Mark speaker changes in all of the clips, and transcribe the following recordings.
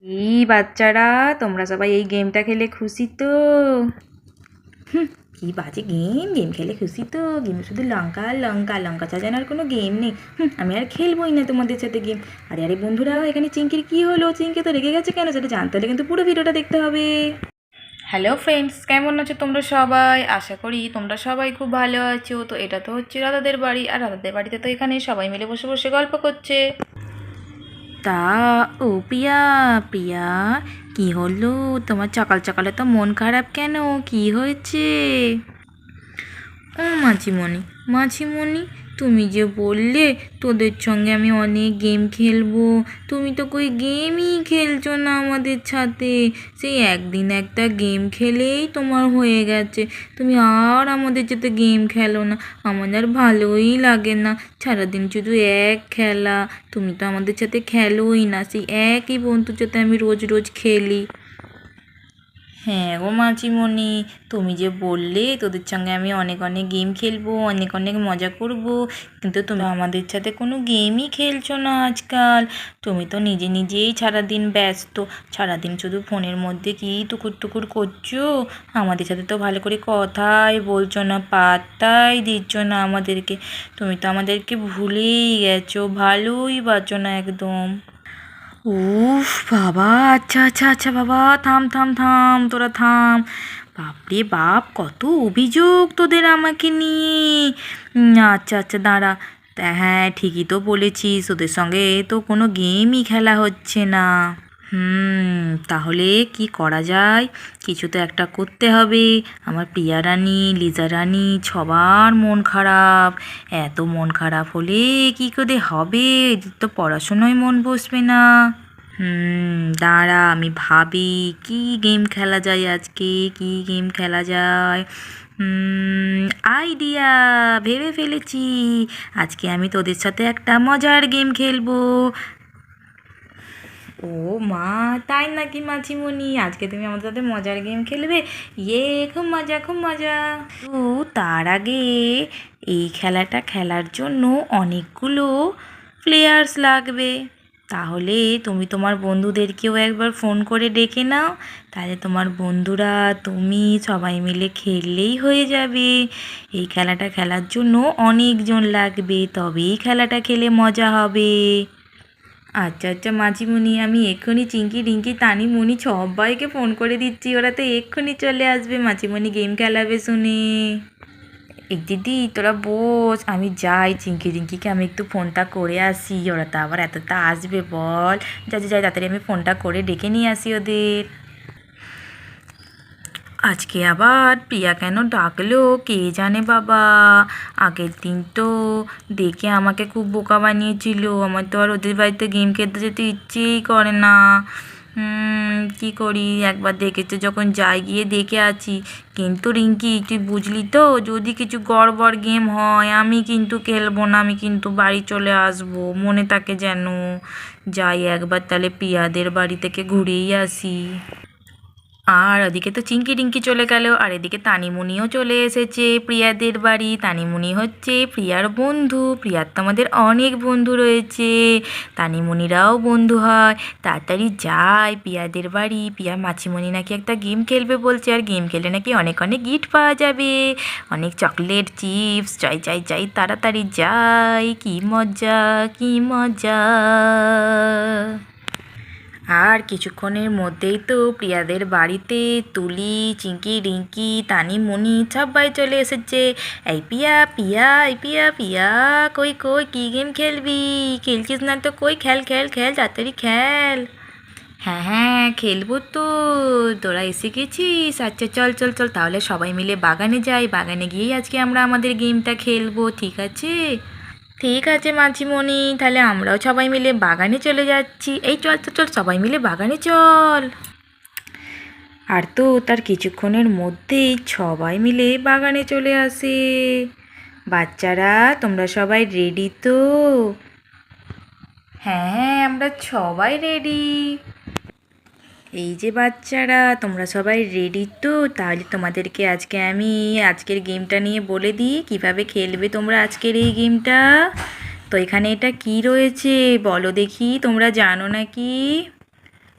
Speaker 1: এই বাচ্চারা, তোমরা সবাই এই গেমটা খেলে খুশি তো? কি বাজে গেম! গেম খেলে খুশি তো? গেমে শুধু লঙ্কা লঙ্কা লঙ্কা ছাড়া যেন আর কোনো গেম নেই। আমি আর খেলবোই না তোমাদের সাথে গেম। আরে আরে বন্ধুরা, এখানে চিঙ্কির কি হলো? চিঙ্কি তো রেগে গেছে কেন? সেটা জানতে হলে কিন্তু পুরো ভিডিওটা দেখতে হবে। হ্যালো ফ্রেন্ডস, কেমন আছো তোমরা সবাই? আশা করি তোমরা সবাই খুব ভালো আছো। তো এটা তো হচ্ছে রাধাদের বাড়ি, আর রাধাদের বাড়িতে তো এখানে সবাই মিলে বসে বসে গল্প করছে। তা ও প্রিয়া, প্রিয়া, কি হলো তোমার? সকাল সকালে তো মন খারাপ কেন? কি হয়েছে? ও মাঝিমণি, মাঝিমণি, তুমি যে বললে তোদের সঙ্গে আমি অনেক গেম খেলবো, তুমি তো কই গেমই খেলছো না আমাদের সাথে। সেই একদিন একটা গেম খেলেই তোমার হয়ে গেছে, তুমি আর আমাদের সাথে গেম খেলো না। আমার আর ভালোই লাগে না, সারাদিন শুধু এক খেলা। তুমি তো আমাদের সাথে খেলোই না, সেই একই বন্ধুর সাথে আমি রোজ রোজ খেলি। হ্যাঁ গো মাঝিমণি, তুমি যে বললে তোদের সঙ্গে আমি অনেক অনেক গেম খেলবো, অনেক অনেক মজা করব, কিন্তু তুমি আমাদের সাথে কোনো গেমই খেলছো না আজকাল। তুমি তো নিজে নিজেই সারাদিন ব্যস্ত, সারাদিন শুধু ফোনের মধ্যে কি টুকুর টুকুর করছো। আমাদের সাথে তো ভালো করে কথাই বলছো না, পাত্তাই দিচ্ছ না আমাদেরকে। তুমি তো আমাদেরকে ভুলেই গেছো, ভালোই বাসো না একদম। উফ বাবা, আচ্ছা আচ্ছা আচ্ছা বাবা, থাম থাম থাম, তোরা থাম। বাপরে বাপ, কত অভিযোগ তোদের আমাকে নিয়ে। আচ্ছা আচ্ছা দাঁড়া। তা হ্যাঁ, ঠিকই তো বলেছিস, ওদের সঙ্গে তো কোনো গেমই খেলা হচ্ছে না। তাহলে কি করা যায়? কিছু তো একটা করতে হবে। আমার প্রিয়া রানী, লিজা রানী সবার মন খারাপ। এত মন খারাপ হলে কি করে হবে? এদের তো পড়াশোনায় মন বসবে না। দাঁড়া, আমি ভাবি কি গেম খেলা যায় আজকে, কি গেম খেলা যায়। আইডিয়া, ভেবে ফেলেছি। আজকে আমি তোদের সাথে একটা মজার গেম খেলবো। ও মা, তাই নাকি মাঝিমণি? আজকে তুমি আমাদের সাথে মজার গেম খেলবে? ইয়ে, খুব মজা খুব মজা। তো তার আগে এই খেলাটা খেলার জন্য অনেকগুলো প্লেয়ার্স লাগবে। তাহলে তুমি তোমার বন্ধুদেরকেও একবার ফোন করে ডেকে নাও, তাহলে তোমার বন্ধুরা তুমি সবাই মিলে খেললেই হয়ে যাবে। এই খেলাটা খেলার জন্য অনেকজন লাগবে, তবেই খেলাটা খেলে মজা হবে। আচ্ছা আচ্ছা মাঝিমণি, আমি এক্ষুনি চিঙ্কি রিঙ্কি তানি মুনি সবাইকে ফোন করে দিচ্ছি, ওরা তো এক্ষুনি চলে আসবে মাঝিমণি গেম খেলাবে শুনে। এই দিদি, তোরা বস, আমি যাই চিঙ্কি রিঙ্কিকে আমি একটু ফোনটা করে আসি, ওরা তো আবার এতটা আসবে বল। যাই যাই, তাড়াতাড়ি আমি ফোনটা করে ডেকে নিয়ে আসি ওদের। আজকে আবার প্রিয়া কেন ডাকলো কে জানে বাবা। আগের দিন তো দেখে আমাকে খুব বোকা বানিয়েছিল, আমার তো আর ওদের বাড়িতে গেম খেলতে যেতে ইচ্ছেই করে না। কি করি, একবার দেখেছে যখন যাই গিয়ে দেখে আছি। কিন্তু রিঙ্কি, তুই বুঝলি তো, যদি কিছু গড়বড় গেম হয় আমি কিন্তু খেলবো না, আমি কিন্তু বাড়ি চলে আসবো, মনে থাকে যেন। যাই একবার তাহলে প্রিয়াদের বাড়ি থেকে ঘুরেই আসি। আর ওদিকে তো চিঙ্কি টিঙ্কি চলে গেল, আর এদিকে তানিমুনিও চলে এসেছে প্রিয়াদের বাড়ি। তানিমুনি হচ্ছে প্রিয়ার বন্ধু, প্রিয়ার তো আমাদের অনেক বন্ধু রয়েছে, তানিমুনিরাও বন্ধু হয়। তাড়াতাড়ি যায় প্রিয়াদের বাড়ি। প্রিয়া মাছিমণি নাকি একটা গেম খেলবে বলছে, আর গেম খেলে নাকি অনেক অনেক গিফট পাওয়া যাবে, অনেক চকলেট চিপস। চাই চাই চাই, তাড়াতাড়ি যাই, কি মজা কি মজা। আর কিছুক্ষণের মধ্যেই তো প্রিয়াদের বাড়িতে তুলি, চিঙ্কি রিঙ্কি তানিমণি সবাই চলে এসেছে। এই পিয়া পিয়া, এই পিয়া পিয়া, কই কই কী গেম খেলবি? খেলছিস না তো কই, খেল খেল খেল, তাড়াতাড়ি খেল। হ্যাঁ হ্যাঁ, খেলবো তো। তোরা এসে গেছিস? আচ্ছা চল চল চল, তাহলে সবাই মিলে বাগানে যাই, বাগানে গিয়েই আজকে আমরা আমাদের গেমটা খেলবো, ঠিক আছে? ঠিক আছে মাঝিমণি, তাহলে আমরাও সবাই মিলে বাগানে চলে যাচ্ছি। এই চল চল চল, সবাই মিলে বাগানে চল। আর তো তার কিছুক্ষণের মধ্যেই সবাই মিলে বাগানে চলে আসে। বাচ্চারা, তোমরা সবাই রেডি তো? হ্যাঁ হ্যাঁ, আমরা সবাই রেডি। এই যে বাচ্চারা, তোমরা সবাই রেডি তো? তাহলে তোমাদেরকে আজকে আমি আজকের গেমটা নিয়ে বলে দিই কিভাবে খেলবে তোমরা আজকের এই গেমটা। তো এখানে এটা কি রয়েছে বলো দেখি, তোমরা জানো নাকি?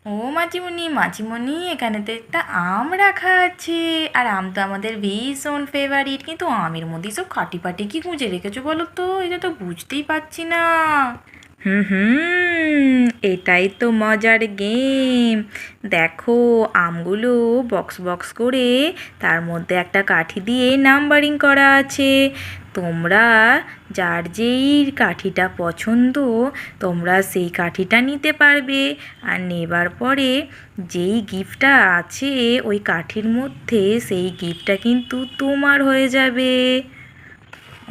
Speaker 1: ও মাছিমণি মাছিমণি, এখানে তো একটা আম রাখা আছে, আর আম তো আমাদের ভীষণ ফেভারিট, কিন্তু আমের মধ্যে সব কাটি পাটি কি গুঁজে রেখেছো বলো তো, এটা তো বুঝতেই পারছি না। হুম হুম, এটাই তো মজার গেম। দেখো, আমগুলো বক্স বক্স করে তার মধ্যে একটা কাঠি দিয়ে নাম্বারিং করা আছে। তোমরা যার যেই কাঠিটা পছন্দ তোমরা সেই কাঠিটা নিতে পারবে, আর নেবার পরে যেই গিফটটা আছে ওই কাঠির মধ্যে সেই গিফটটা কিন্তু তোমার হয়ে যাবে।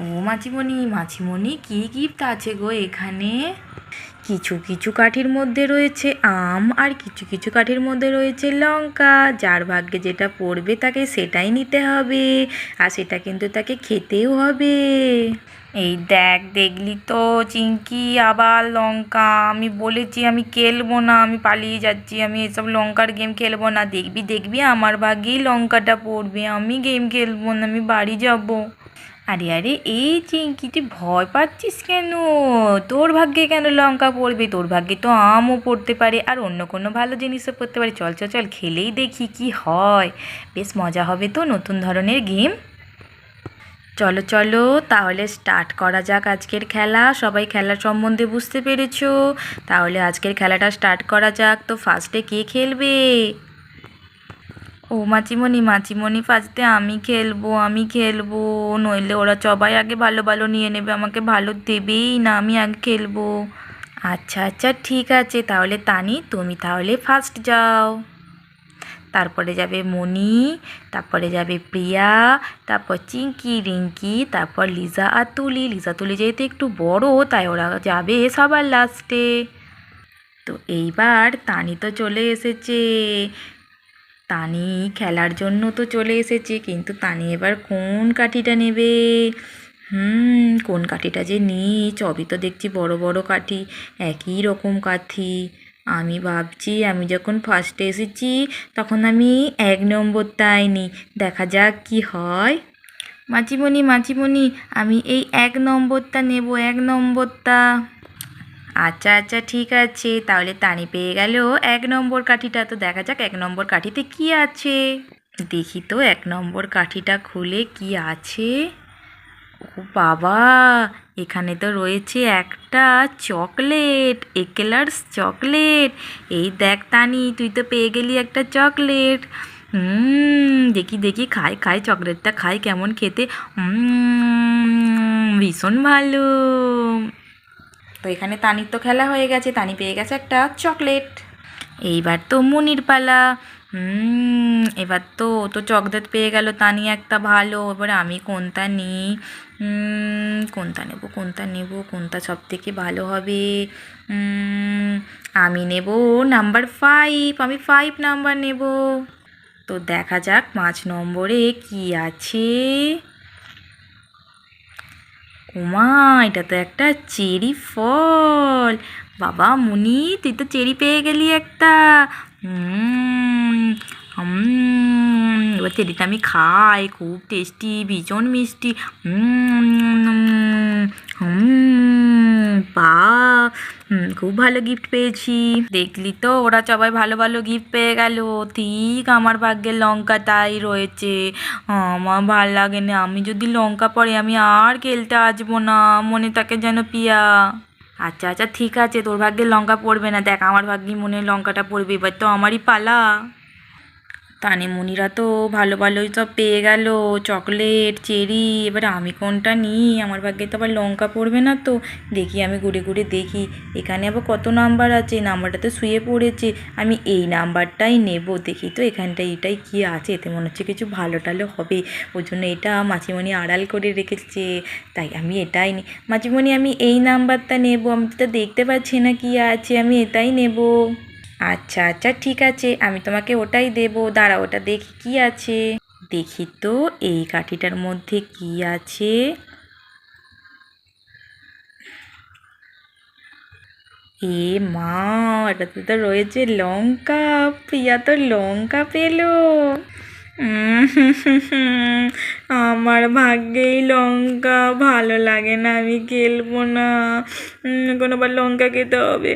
Speaker 1: ও মাছিমণি মাছিমণি, কী গিফট আছে গো এখানে? কিছু কিছু কাঠির মধ্যে রয়েছে আম, আর কিছু কিছু কাঠির মধ্যে রয়েছে লঙ্কা। যার ভাগ্যে যেটা পড়বে তাকে সেটাই নিতে হবে, আর সেটা কিন্তু তাকে খেতেও হবে। এই দেখ, দেখলি তো চিঙ্কি, আবার লঙ্কা। আমি বলেছি আমি খেলবো না, আমি পালিয়ে যাচ্ছি, আমি এসব লঙ্কার গেম খেলবো না। দেখবি দেখবি আমার ভাগ্যেই লঙ্কাটা পড়বে, আমি গেম খেলবো না, আমি বাড়ি যাবো। আরে আরে, এই চিঙ্কি তুই ভয় পাচ্ছিস কেন? তোর ভাগ্যে কেন লঙ্কা পড়বে? তোর ভাগ্যে তো আমও পড়তে পারে, আর অন্য কোনো ভালো জিনিসও পড়তে পারে। চল চল চল, খেলেই দেখি কি হয়। বেশ মজা হবে তো, নতুন ধরনের গেম। চলো চলো, তাহলে স্টার্ট করা যাক আজকের খেলা। সবাই খেলার সম্বন্ধে বুঝতে পেরেছো? তাহলে আজকের খেলাটা স্টার্ট করা যাক। তো ফার্স্টে কে খেলবে? ও মাছিমণি মাছিমণি, ফার্স্টে আমি খেলবো, আমি খেলবো। নইলে ওরা সবাই আগে ভালো ভালো নিয়ে নেবে, আমাকে ভালো দেবেই না, আমি আগে খেলবো। আচ্ছা আচ্ছা, ঠিক আছে, তাহলে তানি তুমি তাহলে ফার্স্ট যাও। তারপরে যাবে মণি, তারপরে যাবে প্রিয়া, তারপর চিঙ্কি রিঙ্কি, তারপর লিজা আর তুলি। লিজা তুলি যেহেতু একটু বড় তাই ওরা যাবে সবার লাস্টে। তো এইবার তানি তো চলে এসেছে। তানি খেলার জন্য তো চলে এসেছে, কিন্তু তানি এবার কোন কাঠিটা নেবে? কোন কাঠিটা যে নিই, সবই তো দেখছি বড় বড় কাঠি, একই রকম কাঠি। আমি ভাবছি আমি যখন ফার্স্টে এসেছি তখন আমি 1 নম্বরটাই নিই, দেখা যাক কি হয়। মাছিমণি মাছিমণি, আমি এই 1 নম্বরটা নেব, 1 নম্বরটা। আচ্ছা আচ্ছা, ঠিক আছে, তাহলে তানি পেয়ে গেল 1 নম্বর কাঠিটা। তো দেখা যাক 1 নম্বর কাঠিতে কি আছে। দেখি তো 1 নম্বর কাঠিটা খুলে কি আছে। ও বাবা, এখানে তো রয়েছে একটা চকলেট, একেলার্স চকলেট। এই দেখ তানি, তুই তো পেয়ে গেলি একটা চকলেট। দেখি দেখি, খাই খাই, চকলেটটা খাই, কেমন খেতে। ভীষণ ভালো। তো এখানে তানির তো খেলা হয়ে গেছে, তানি পেয়ে গেছে একটা চকলেট। এইবার তো মুনির পালা। এবার তো ও তো চকলেট পেয়ে গেল, তানি একটা ভালো। এবারে আমি কোনটা নিই? কোনটা নেব কোনটা নেব, কোনটা সব থেকে ভালো হবে? আমি নেব নাম্বার 5, আমি 5 নাম্বার নেব। তো দেখা যাক 5 নম্বরে কি আছে। ওমা, এটা তো একটা চেরি ফল। বাবা মুনি, তুই তো চেরি পেয়ে গেলি একটা। এবার চেরিটা আমি খাই, খুব টেস্টি, ভীষণ মিষ্টি। বা, খুব ভালো গিফট পেয়েছি। দেখলি তো, ওরা সবাই ভালো ভালো গিফট পেয়ে গেল, ঠিক আমার ভাগ্যের লঙ্কাটাই রয়েছে। আমার ভাল লাগে না, আমি যদি লঙ্কা পড়ে আমি আর খেলতে আসবো না, মনে থাকে যেন পিয়া। আচ্ছা আচ্ছা, ঠিক আছে, তোর ভাগ্যে লঙ্কা পড়বে না, দেখ আমার ভাগ্যে মনে হয় লঙ্কাটা পড়বে। এবার তো আমারই পালা। তানিমুনিরা তো ভালো ভালোই সব পেয়ে গেল, চকলেট, চেরি। এবার আমি কোনটা নিই? আমার ভাগ্যে তো আবার লঙ্কা পড়বে না। তো দেখি, আমি ঘুরে ঘুরে দেখি এখানে আবার কত নাম্বার আছে। নাম্বারটা তো শুয়ে পড়েছে, আমি এই নাম্বারটাই নেব। দেখি তো এখানটায় এটাই কি আছে, এতে মনে হচ্ছে কিছু ভালো টালো হবে, ওই জন্য এটা মাছিমণি আড়াল করে রেখেছে, তাই আমি এটাই নিই। মাছিমণি, আমি এই নাম্বারটা নেব, আমি তো দেখতে পাচ্ছি না কি আছে, আমি এটাই নেব। আচ্ছা আচ্ছা, ঠিক আছে, আমি তোমাকে ওটাই দেবো, দাঁড়াও ওটা দেখি কি আছে। দেখি তো এই কাঠিটার মধ্যে কি আছে। এ মা, এটাতে তো রয়েছে লঙ্কা। প্রিয়া তো লঙ্কা পেলো। আমার ভাগ্যেই লঙ্কা, ভালো লাগে না, আমি খেলবো না, এখন আবার লঙ্কা খেতে হবে।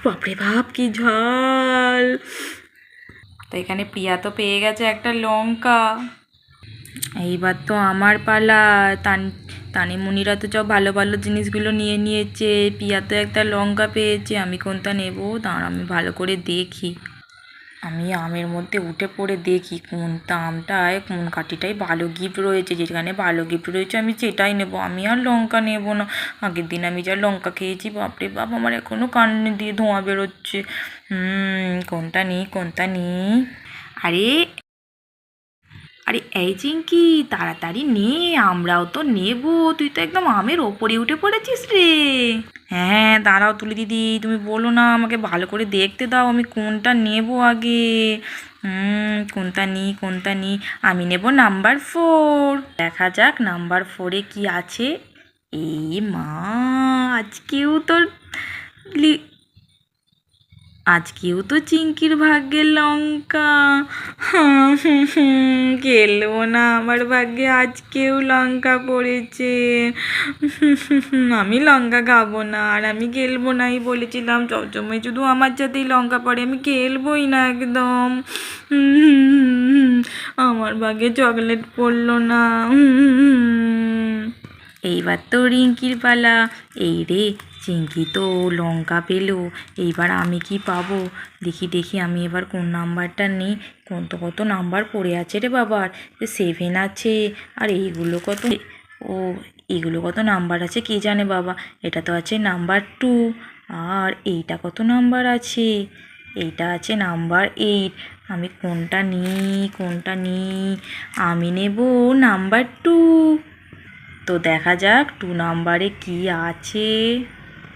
Speaker 1: বাপরে বাপ কি ঝাল। তো এখানে প্রিয়া তো পেয়ে গেছে একটা লঙ্কা। এইবার তো আমার পালা। তানিমুনিরা তো সব ভালো ভালো জিনিসগুলো নিয়ে নিয়েছে, প্রিয়া তো একটা লঙ্কা পেয়েছে। আমি কোনটা নেব? দাঁড়া আমি ভালো করে দেখি। আমি আমের মধ্যে উঠে পড়ে দেখি কোনটা আমটায় কোন কাঠিটাই ভালো গিফট রয়েছে। যেখানে ভালো গিফট রয়েছে আমি সেটাই নেব, আমি আর লঙ্কা নেব না। আগের দিন আমি যা লঙ্কা খেয়েছি, বাপরে বাপ, আমার এখনও কানে দিয়ে ধোঁয়া বেরোচ্ছে। কোনটা নিই কোনটা নিই? আরে আরে এই চিঙ্কি, তাড়াতাড়ি নে, আমরাও তো নেব। তুই তো একদম আমের ওপরে উঠে পড়েছিস রে। হ্যাঁ দাঁড়াও তুলি দিদি, তুমি বলো না, আমাকে ভালো করে দেখতে দাও, আমি কোনটা নেব আগে। কোনটা নিই কোনটা নিই? আমি নেব নাম্বার 4। দেখা যাক নাম্বার 4-এ কি আছে। এই মা, আজকেও তো আজকেও তো চিঙ্কির ভাগ্যে লঙ্কা। খেলবো না, আমার ভাগ্যে আজকেও লঙ্কা পড়েছে। আমি লঙ্কা খাবো না, আর আমি খেলবো নাই বলেছিলাম। সবসময় শুধু আমার সাথেই লঙ্কা পড়ে, আমি খেলবোই না একদম। আমার ভাগ্যে চকলেট পড়লো না। এইবার তো রিঙ্কির পালা। এই রে, চিঙ্কি তো লঙ্কা পেলো, এইবার আমি কি পাবো? দেখি দেখি আমি এবার কোন নাম্বারটা নিই। কত নাম্বার পড়ে আছে রে বাবার। 7 আছে, আর এইগুলো কত, ও এইগুলো কত নাম্বার আছে কে জানে বাবা। এটা তো আছে নাম্বার 2, আর এইটা কত নাম্বার আছে? এইটা আছে নাম্বার 8। আমি কোনটা নিই কোনটা নিই? আমি নেব নাম্বার 2। তো দেখা যাক 2 নাম্বারে কি আছে।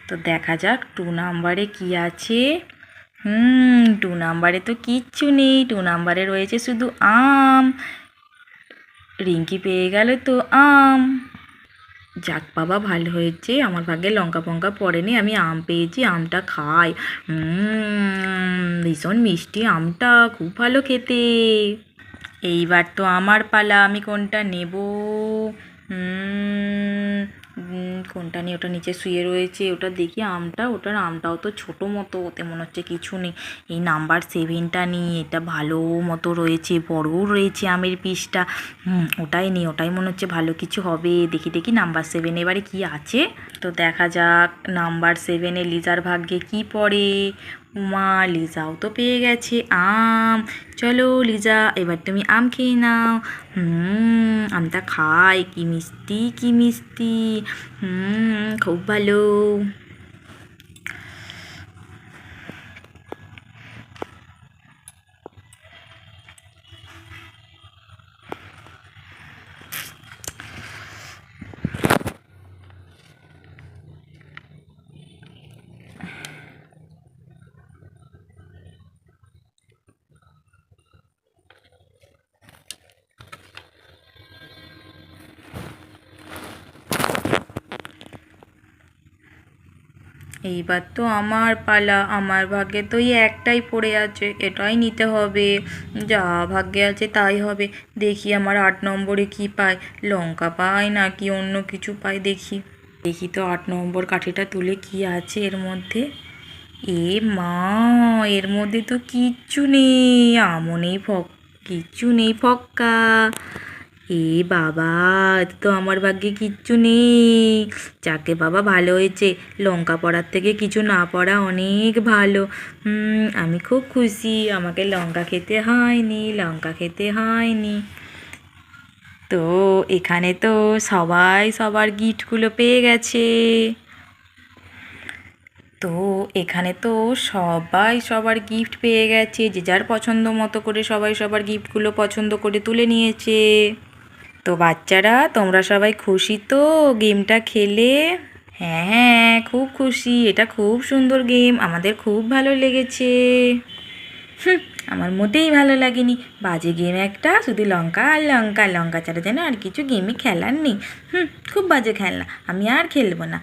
Speaker 1: তো দেখা যাক 2 নাম্বারে কি আছে। 2 নাম্বারে তো কিচ্ছু নেই, 2 নাম্বারে রয়েছে শুধু আম। রিঙ্কি পেয়ে গেল তো আম। যাক বাবা, ভালো হয়েছে, আমার ভাগ্যে লঙ্কা ফঙ্কা পড়েনি, আমি আম পেয়েছি, আমটা খাই। ভীষণ মিষ্টি আমটা, খুব ভালো খেতে। এইবার তো আমার পালা, আমি কোনটা নেব? কোনটা নিয়ে? ওটা নিচে শুয়ে রয়েছে, ওটা দেখি আমটা, ওটার আমটাও তো ছোটো মতো, ওতে মনে হচ্ছে কিছু নেই। এই নাম্বার 7টা নিই, এটা ভালো মতো রয়েছে, বড়ও রয়েছে আমের পিসটা। ওটাই নিই, ওটাই মনে হচ্ছে ভালো কিছু হবে। দেখি দেখি নাম্বার 7 এবারে কি আছে। তো দেখা যাক নাম্বার 7-এ লিজার ভাগ্যে কি পড়ে। উমা, লিজাও তো পেয়ে গেছে আম। চলো লিজা, এবার তুমি আম খেয়ে নাও। আমটা খাই, কি মিষ্টি কি মিষ্টি। খুব ভালো। এইবার তো আমার পালা, আমার ভাগ্যে তো এই একটাই পড়ে আছে, এটাই নিতে হবে। যা ভাগ্যে আছে তাই হবে। দেখি আমার 8 নম্বরে কি পাই, লঙ্কা পাই নাকি অন্য কিছু পাই। দেখি দেখি তো 8 নম্বর কাঠিটা তুলে কি আছে এর মধ্যে। এ মা, এর মধ্যে তো কিচ্ছু নেই, আমও নেই, কিচ্ছু নেই, ফক্কা। এ বাবা, তো আমার ভাগ্যে কিচ্ছু নেই। যাকে বাবা, ভালো হয়েছে, লঙ্কা পড়ার থেকে কিছু না পড়া অনেক ভালো। আমি খুব খুশি, আমাকে লঙ্কা খেতে হয়নি, লঙ্কা খেতে হয়নি। তো এখানে তো সবাই সবার গিফটগুলো পেয়ে গেছে। তো এখানে তো সবাই সবার গিফট পেয়ে গেছে, যে যার পছন্দ মতো করে সবাই সবার গিফটগুলো পছন্দ করে তুলে নিয়েছে। তো বাচ্চারা, তোমরা সবাই খুশি তো গেমটা খেলে? হ্যাঁ হ্যাঁ, খুব খুশি, এটা খুব সুন্দর গেম, আমাদের খুব ভালো লেগেছে। আমার মোটেই ভালো লাগেনি, বাজে গেম একটা, শুধু লঙ্কা আর লঙ্কা, লঙ্কা ছাড়া যেন আর কিছু গেমই খেলার নেই। খুব বাজে খেলনা, আমি আর খেলবো না।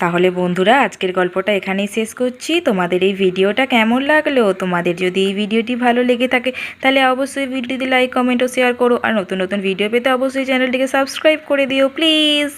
Speaker 1: তাহলে বন্ধুরা, আজকের গল্পটা এখানেই শেষ করছি। তোমাদের এই ভিডিওটা কেমন লাগলো? তোমাদের যদি এই ভিডিওটি ভালো লেগে থাকে তাহলে অবশ্যই ভিডিওটি লাইক কমেন্ট ও শেয়ার করো, আর নতুন নতুন ভিডিও পেতে অবশ্যই চ্যানেলটিকে সাবস্ক্রাইব করে দিও প্লিজ।